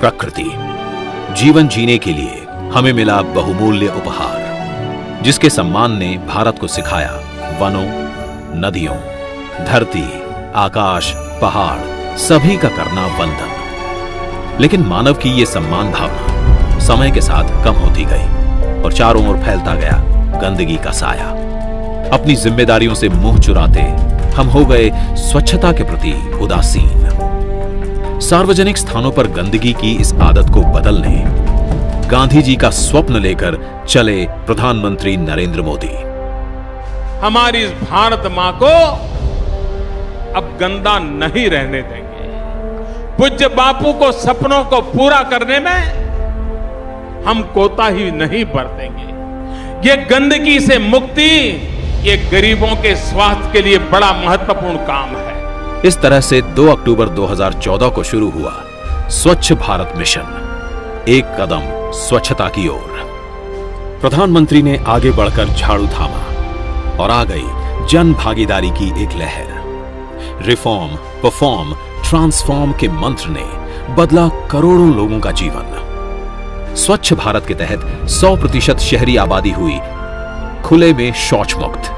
प्रकृति। जीवन जीने के लिए हमें मिला बहुमूल्य उपहार, जिसके सम्मान ने भारत को सिखाया वनों, नदियों, धरती, आकाश, पहाड़ सभी का करना वंदन। लेकिन मानव की ये सम्मान भावना समय के साथ कम होती गई और चारों ओर फैलता गया गंदगी का साया। अपनी जिम्मेदारियों से मुंह चुराते हम हो गए स्वच्छता के प्रति उदासीन। सार्वजनिक स्थानों पर गंदगी की इस आदत को बदलने गांधी जी का स्वप्न लेकर चले प्रधानमंत्री नरेंद्र मोदी। हमारी इस भारत मां को अब गंदा नहीं रहने देंगे। पूज्य बापू को सपनों को पूरा करने में हम कोताही नहीं बरतेंगे। ये गंदगी से मुक्ति, ये गरीबों के स्वास्थ्य के लिए बड़ा महत्वपूर्ण काम है। इस तरह से 2 अक्टूबर 2014 को शुरू हुआ स्वच्छ भारत मिशन, एक कदम स्वच्छता की ओर। प्रधानमंत्री ने आगे बढ़कर झाड़ू थामा और आ गई जन भागीदारी की एक लहर। रिफॉर्म, परफॉर्म, ट्रांसफॉर्म के मंत्र ने बदला करोड़ों लोगों का जीवन। स्वच्छ भारत के तहत 100% शहरी आबादी हुई खुले में शौच मुक्त।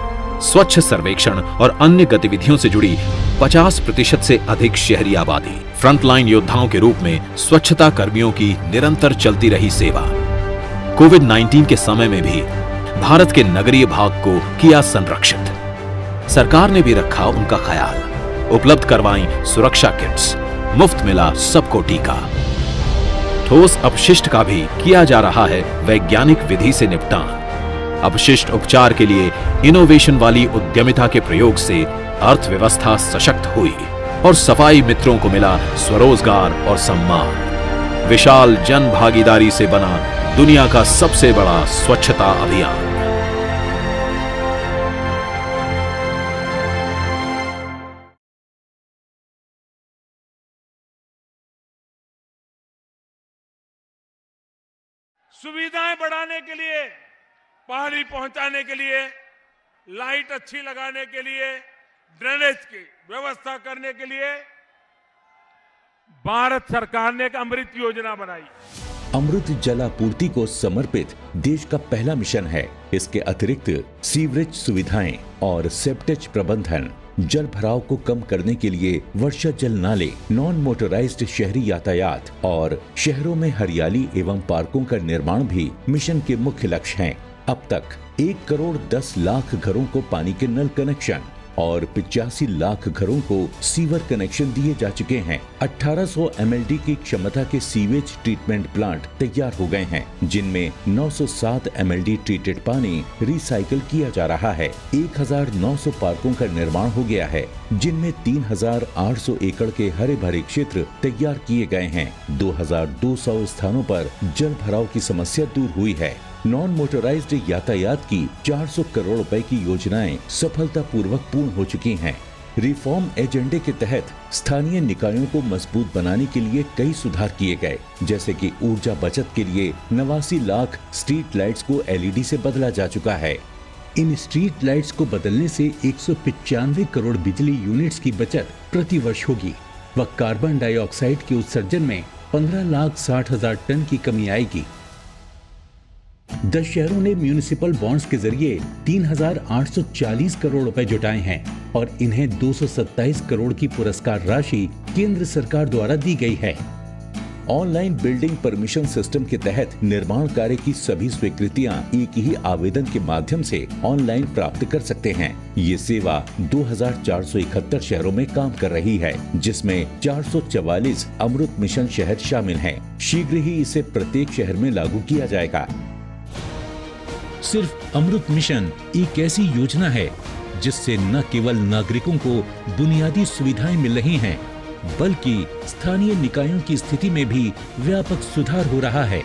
स्वच्छ सर्वेक्षण और अन्य गतिविधियों से जुड़ी 50% से अधिक शहरी आबादी। फ्रंटलाइन योद्धाओं के रूप में स्वच्छता कर्मियों की निरंतर चलती रही सेवा। कोविड-19 के समय में भी भारत के नगरीय भाग को किया संरक्षित। सरकार ने भी रखा उनका ख्याल। उपलब्ध करवाई सुरक्षा किट्स, मुफ्त मिला सबको टीका। ठोस अपशिष्ट का भी किया जा रहा है वैज्ञानिक विधि से निपटान। अपशिष्ट उपचार के लिए इनोवेशन वाली उद्यमिता के प्रयोग से अर्थव्यवस्था सशक्त हुई और सफाई मित्रों को मिला स्वरोजगार और सम्मान। विशाल जन भागीदारी से बना दुनिया का सबसे बड़ा स्वच्छता अभियान। सुविधाएं बढ़ाने के लिए, पानी पहुंचाने के लिए, लाइट अच्छी लगाने के लिए, ड्रेनेज की व्यवस्था करने के लिए भारत सरकार ने एक अमृत योजना बनाई। अमृत जलापूर्ति को समर्पित देश का पहला मिशन है। इसके अतिरिक्त सीवरेज सुविधाएं और सेप्टेज प्रबंधन, जल भराव को कम करने के लिए वर्षा जल नाले, नॉन मोटराइज्ड शहरी यातायात और शहरों में हरियाली एवं पार्कों का निर्माण भी मिशन के मुख्य लक्ष्य हैं। अब तक 1,10,00,000 घरों को पानी के नल कनेक्शन और 85 लाख घरों को सीवर कनेक्शन दिए जा चुके हैं। 1800 MLD की क्षमता के सीवेज ट्रीटमेंट प्लांट तैयार हो गए हैं, जिनमें 907 MLD ट्रीटेड पानी रिसाइकल किया जा रहा है। 1900 पार्कों का निर्माण हो गया है, जिनमें 3800 एकड़ के हरे भरे क्षेत्र तैयार किए गए हैं। 2200 स्थानों पर जल भराव की समस्या दूर हुई है। नॉन मोटराइज्ड यातायात की 400 करोड़ रुपए की योजनाएं सफलतापूर्वक पूर्ण हो चुकी हैं। रिफॉर्म एजेंडे के तहत स्थानीय निकायों को मजबूत बनाने के लिए कई सुधार किए गए, जैसे कि ऊर्जा बचत के लिए 89 लाख स्ट्रीट लाइट्स को LED से बदला जा चुका है। इन स्ट्रीट लाइट्स को बदलने से 195 करोड़ बिजली यूनिट्स की बचत प्रति वर्ष होगी व कार्बन डाइऑक्साइड के उत्सर्जन में 15,60,000 टन की कमी आएगी। 10 शहरों ने म्यूनिसिपल बॉन्ड्स के जरिए 3,840 करोड़ रुपए जुटाए हैं और इन्हें 227 करोड़ की पुरस्कार राशि केंद्र सरकार द्वारा दी गई है। ऑनलाइन बिल्डिंग परमिशन सिस्टम के तहत निर्माण कार्य की सभी स्वीकृतियां एक ही आवेदन के माध्यम से ऑनलाइन प्राप्त कर सकते हैं। ये सेवा 2,471 शहरों में काम कर रही है, जिसमें 444 अमृत मिशन शहर शामिल हैं। शीघ्र ही इसे प्रत्येक शहर में लागू किया जाएगा। सिर्फ अमृत मिशन एक ऐसी योजना है जिससे न केवल नागरिकों को बुनियादी सुविधाएं मिल रही हैं, बल्कि स्थानीय निकायों की स्थिति में भी व्यापक सुधार हो रहा है।